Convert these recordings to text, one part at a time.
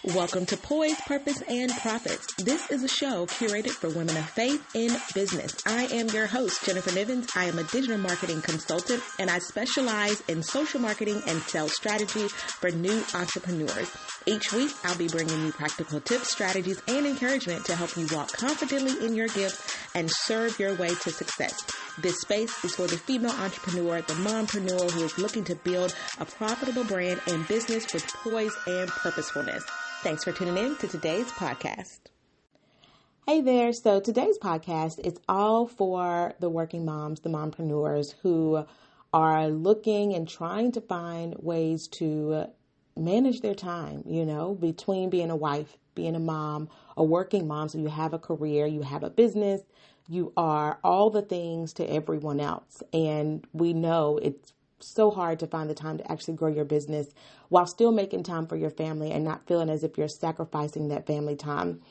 Welcome to Poise, Purpose, and Profits. This is a show curated for women of faith in business. I am your host, Jennifer Nivens. I am a digital marketing consultant, and I specialize in social marketing and sales strategy for new entrepreneurs. Each week, I'll be bringing you practical tips, strategies, and encouragement to help you walk confidently in your gifts and serve your way to success. This space is for the female entrepreneur, the mompreneur who is looking to build a profitable brand and business with poise and purposefulness. Thanks for tuning in to today's podcast. Hey there. So today's podcast is all for the working moms, the mompreneurs who are looking and trying to find ways to manage their time, between being a wife, being a mom, a working mom. So you have a career, you have a business, you are all the things to everyone else. And we know it's so hard to find the time to actually grow your business while still making time for your family and not feeling as if you're sacrificing that family time.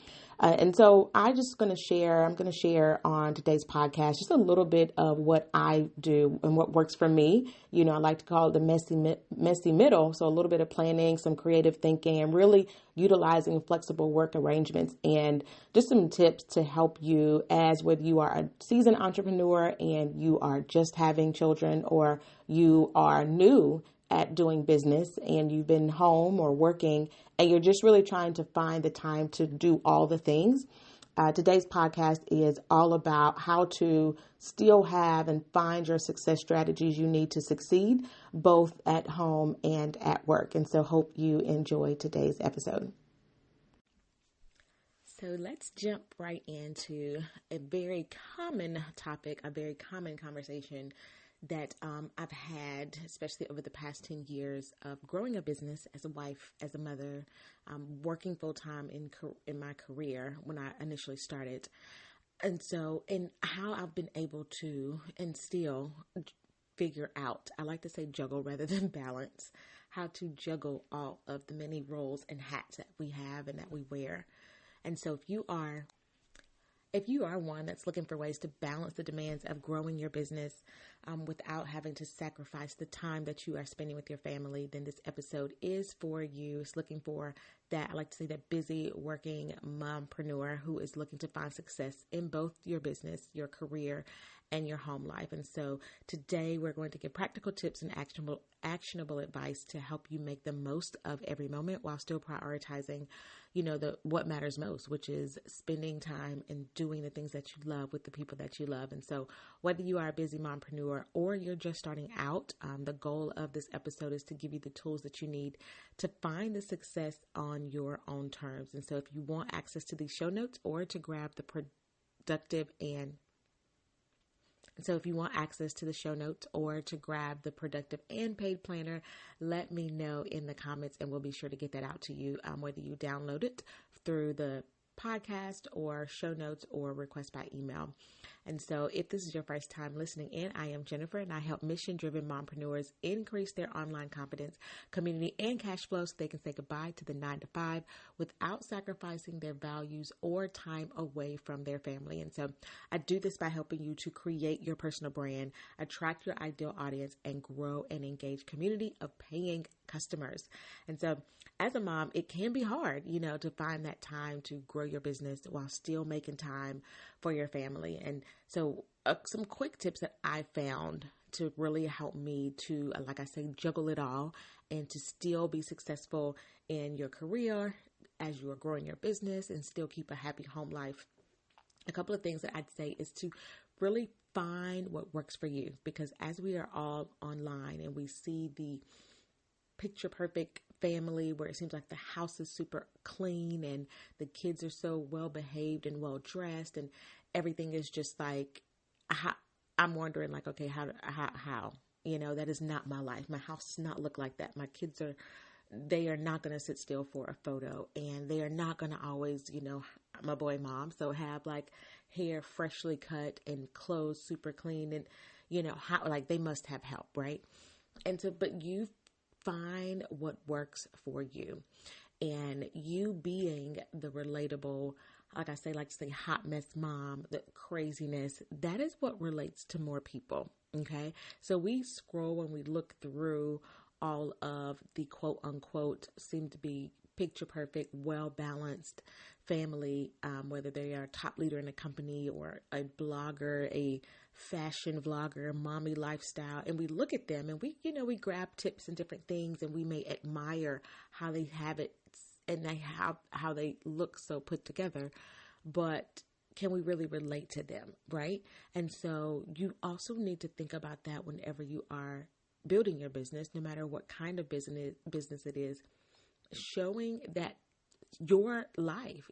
And so I'm going to share on today's podcast just a little bit of what I do and what works for me. I like to call it the messy middle. So a little bit of planning, some creative thinking, and really utilizing flexible work arrangements and just some tips to help you as whether you are a seasoned entrepreneur and you are just having children or you are new at doing business and you've been home or working and you're just really trying to find the time to do all the things. Today's podcast is all about how to still have and find your success strategies you need to succeed both at home and at work. And so hope you enjoy today's episode. So let's jump right into a very common topic, a very common conversation that I've had, especially over the past 10 years of growing a business as a wife, as a mother, working full time in my career when I initially started. And how I've been able to and still figure out, I like to say juggle rather than balance, how to juggle all of the many roles and hats that we have and that we wear. And so if you are one that's looking for ways to balance the demands of growing your business without having to sacrifice the time that you are spending with your family, then this episode is for you. It's looking for that, I like to say that busy working mompreneur who is looking to find success in both your business, your career, and your home life. And so today we're going to give practical tips and actionable advice to help you make the most of every moment while still prioritizing, what matters most, which is spending time and doing the things that you love with the people that you love. And so whether you are a busy mompreneur or you're just starting out, the goal of this episode is to give you the tools that you need to find the success on your own terms. And so if you want access to these show notes or to grab the productive and paid planner, let me know in the comments and we'll be sure to get that out to you, whether you download it through the podcast or show notes or request by email. And so if this is your first time listening in, I am Jennifer and I help mission-driven mompreneurs increase their online confidence, community, and cash flow so they can say goodbye to the 9-to-5 without sacrificing their values or time away from their family. And so I do this by helping you to create your personal brand, attract your ideal audience, and grow an engaged community of paying customers. And so as a mom, it can be hard, to find that time to grow your business while still making time for your family. And so some quick tips that I found to really help me to, like I say, juggle it all and to still be successful in your career as you are growing your business and still keep a happy home life. A couple of things that I'd say is to really find what works for you, because as we are all online and we see the picture perfect family where it seems like the house is super clean and the kids are so well behaved and well dressed and everything is just like, I'm wondering like, okay, how, that is not my life. My house does not look like that. My kids they are not going to sit still for a photo and they are not going to always, I'm a boy mom. So have like hair freshly cut and clothes super clean and, they must have help. Right. And so, but you find what works for you, and you being the relatable, like I say hot mess mom, the craziness, that is what relates to more people. Okay. So we scroll and we look through all of the quote unquote seem to be picture perfect, well-balanced family, whether they are a top leader in a company or a blogger, a fashion vlogger, mommy lifestyle, and we look at them and we grab tips and different things, and we may admire how they have it and how they look so put together, but can we really relate to them, right? And so you also need to think about that whenever you are building your business, no matter what kind of business it is, showing that your life,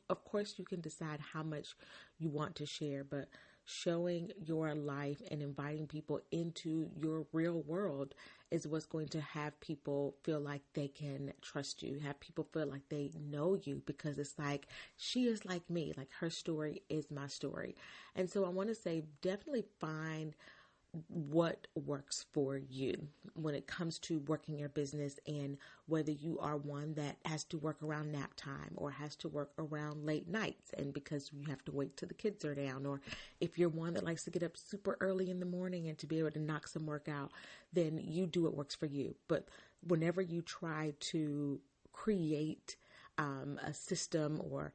of course you can decide how much you want to share, but showing your life and inviting people into your real world is what's going to have people feel like they can trust you, have people feel like they know you, because it's like, she is like me, like her story is my story. And so I want to say, definitely find what works for you when it comes to working your business, and whether you are one that has to work around nap time or has to work around late nights and because you have to wait till the kids are down, or if you're one that likes to get up super early in the morning and to be able to knock some work out, then you do what works for you. But whenever you try to create a system or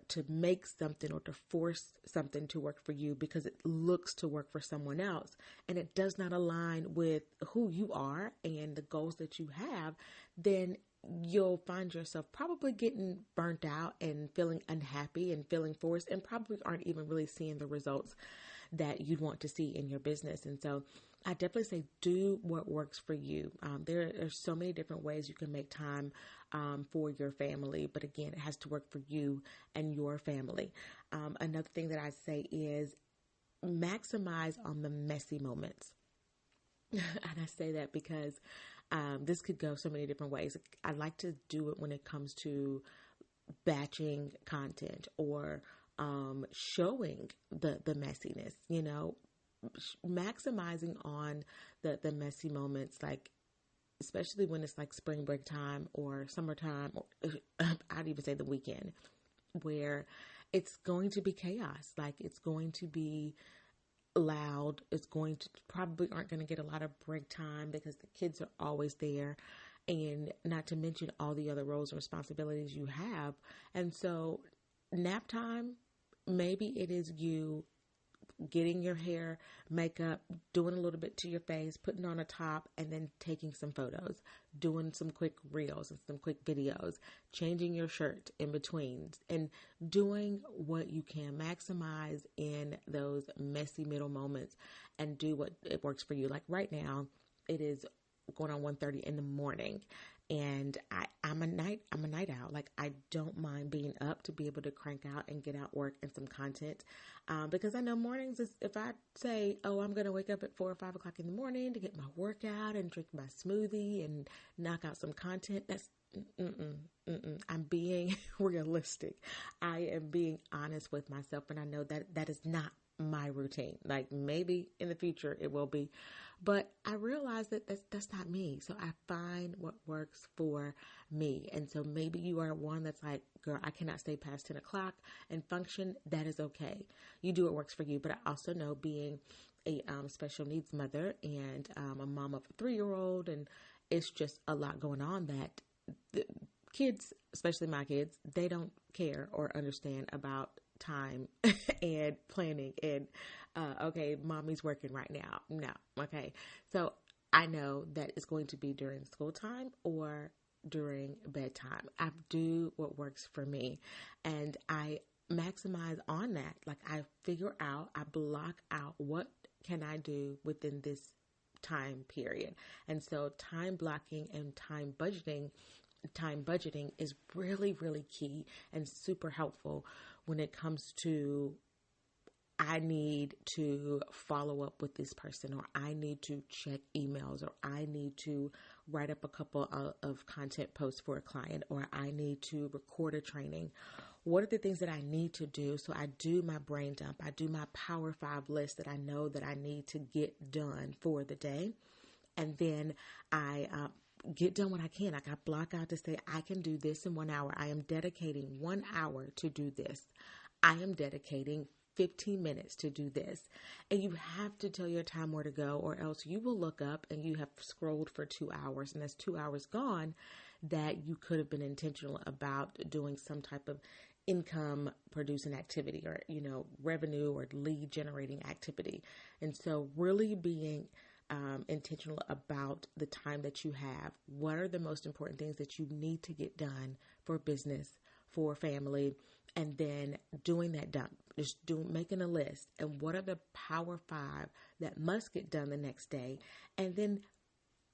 to make something or to force something to work for you because it looks to work for someone else and it does not align with who you are and the goals that you have, then you'll find yourself probably getting burnt out and feeling unhappy and feeling forced, and probably aren't even really seeing the results that you'd want to see in your business. And so I definitely say, do what works for you. There are so many different ways you can make time for your family, but again, it has to work for you and your family. Another thing that I say is maximize on the messy moments. And I say that because this could go so many different ways. I like to do it when it comes to batching content or showing the messiness, maximizing on the messy moments, like especially when it's like spring break time or summertime, or I'd even say the weekend, where it's going to be chaos. Like, it's going to be loud. It's going to probably aren't going to get a lot of break time because the kids are always there, and not to mention all the other roles and responsibilities you have. And so nap time, maybe it is you getting your hair, makeup, doing a little bit to your face, putting on a top, and then taking some photos, doing some quick reels and some quick videos, changing your shirt in between, and doing what you can. Maximize in those messy middle moments and do what it works for you. Like right now, it is going on 1:30 in the morning, and I'm a night owl. Like, I don't mind being up to be able to crank out and get out work and some content, because I know mornings is, if I say, oh, I'm going to wake up at 4 or 5 o'clock in the morning to get my workout and drink my smoothie and knock out some content, that's I'm being realistic. I am being honest with myself, and I know that that is not my routine. Like, maybe in the future it will be, but I realize that that's not me. So I find what works for me. And so maybe you are one that's like, girl, I cannot stay past 10 o'clock and function. That is okay. You do what works for you. But I also know, being a special needs mother and a mom of a 3-year-old, and it's just a lot going on, that the kids, especially my kids, they don't care or understand about time and planning and okay, mommy's working right now. No. Okay. So I know that it's going to be during school time or during bedtime. I do what works for me, and I maximize on that. Like, I figure out, I block out, what can I do within this time period. And so time blocking and time budgeting is really, really key and super helpful when it comes to, I need to follow up with this person, or I need to check emails, or I need to write up a couple of content posts for a client, or I need to record a training. What are the things that I need to do? So I do my brain dump. I do my Power 5 list that I know that I need to get done for the day. And then I get done what I can. Like, I block out to say, I can do this in 1 hour. I am dedicating 1 hour to do this. I am dedicating 15 minutes to do this. And you have to tell your time where to go, or else you will look up and you have scrolled for 2 hours, and that's 2 hours gone that you could have been intentional about doing some type of income producing activity or, revenue or lead generating activity. And so really being intentional about the time that you have. What are the most important things that you need to get done for business, for family, and then doing that done, making a list. And what are the power 5 that must get done the next day? And then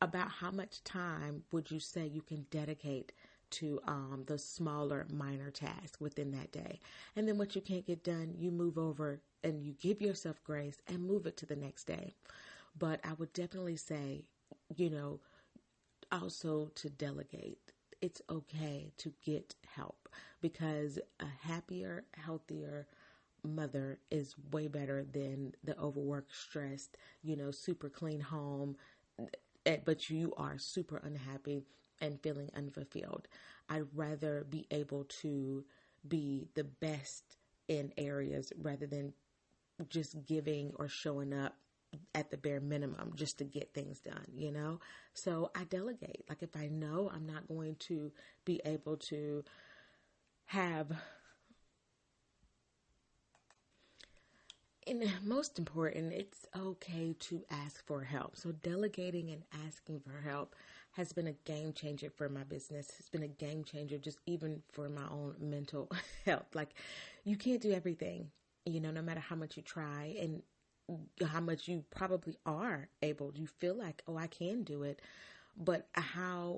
about how much time would you say you can dedicate to the smaller, minor tasks within that day? And then what you can't get done, you move over and you give yourself grace and move it to the next day. But I would definitely say, also to delegate. It's okay to get help, because a happier, healthier mother is way better than the overworked, stressed, super clean home, but you are super unhappy and feeling unfulfilled. I'd rather be able to be the best in areas rather than just giving or showing up at the bare minimum just to get things done, So I delegate. Like if I know I'm not going to be able to have, and most important, it's okay to ask for help. So delegating and asking for help has been a game changer for my business. It's been a game changer just even for my own mental health. Like you can't do everything, no matter how much you try and how much you probably are able. You feel like, oh, I can do it. But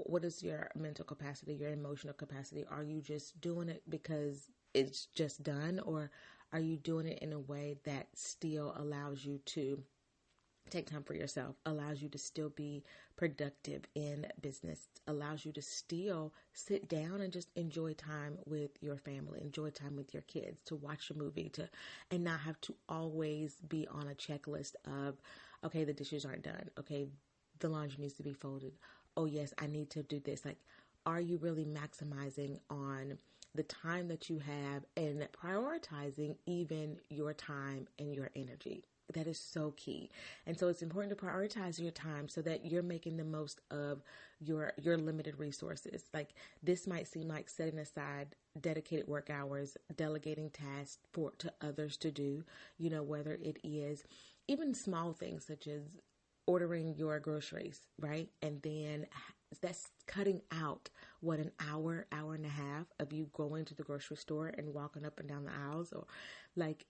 what is your mental capacity, your emotional capacity? Are you just doing it because it's just done? Or are you doing it in a way that still allows you to take time for yourself, allows you to still be productive in business, allows you to still sit down and just enjoy time with your family, enjoy time with your kids, to watch a movie, and not have to always be on a checklist of, okay, the dishes aren't done. Okay, the laundry needs to be folded. Oh yes, I need to do this. Like, are you really maximizing on the time that you have and prioritizing even your time and your energy? That is so key. And so it's important to prioritize your time so that you're making the most of your limited resources. Like this might seem like setting aside dedicated work hours, delegating tasks to others to do, whether it is even small things such as ordering your groceries, right? And then that's cutting out an hour and a half of you going to the grocery store and walking up and down the aisles, or like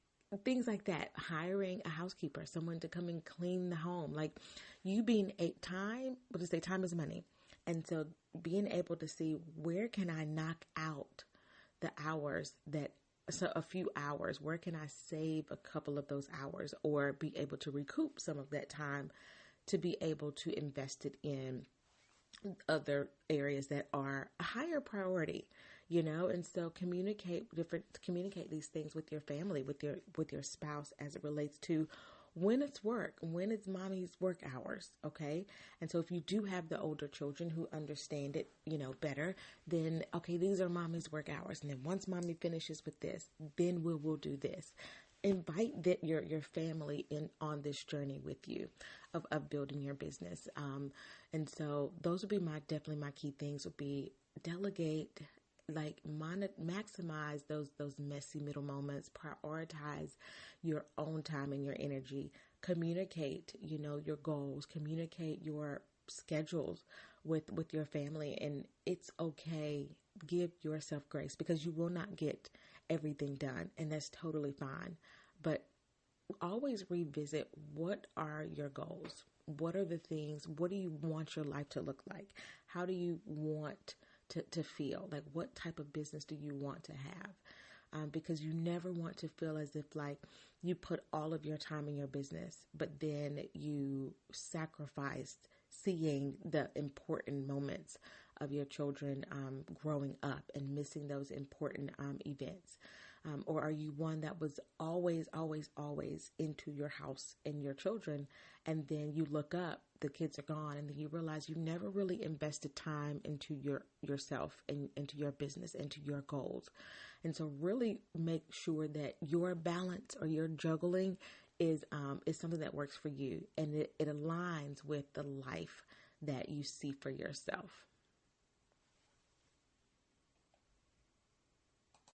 things like that. Hiring a housekeeper, someone to come and clean the home, like you being time is money. And so being able to see where can I knock out the hours a few hours, where can I save a couple of those hours or be able to recoup some of that time to be able to invest it in other areas that are a higher priority, and so communicate these things with your family, with your spouse, as it relates to when it's work, when it's mommy's work hours. Okay. And so if you do have the older children who understand it, better, then, okay, these are mommy's work hours. And then once mommy finishes with this, then we'll do this. Invite your family in on this journey with you of building your business. And so those would be definitely my key things would be delegate, like maximize those messy middle moments, prioritize your own time and your energy, communicate, your goals, communicate your schedules with your family. And it's okay. Give yourself grace because you will not get everything done, and that's totally fine. But always revisit, what are your goals? What are the things? What do you want your life to look like? How do you want to feel? Like, what type of business do you want to have? Because you never want to feel as if like you put all of your time in your business, but then you sacrificed seeing the important moments of your children growing up and missing those important events. Or are you one that was always into your house and your children, and then you look up, the kids are gone, and then you realize you never really invested time into yourself and into your business, into your goals. And so really make sure that your balance or your juggling is something that works for you, and it aligns with the life that you see for yourself.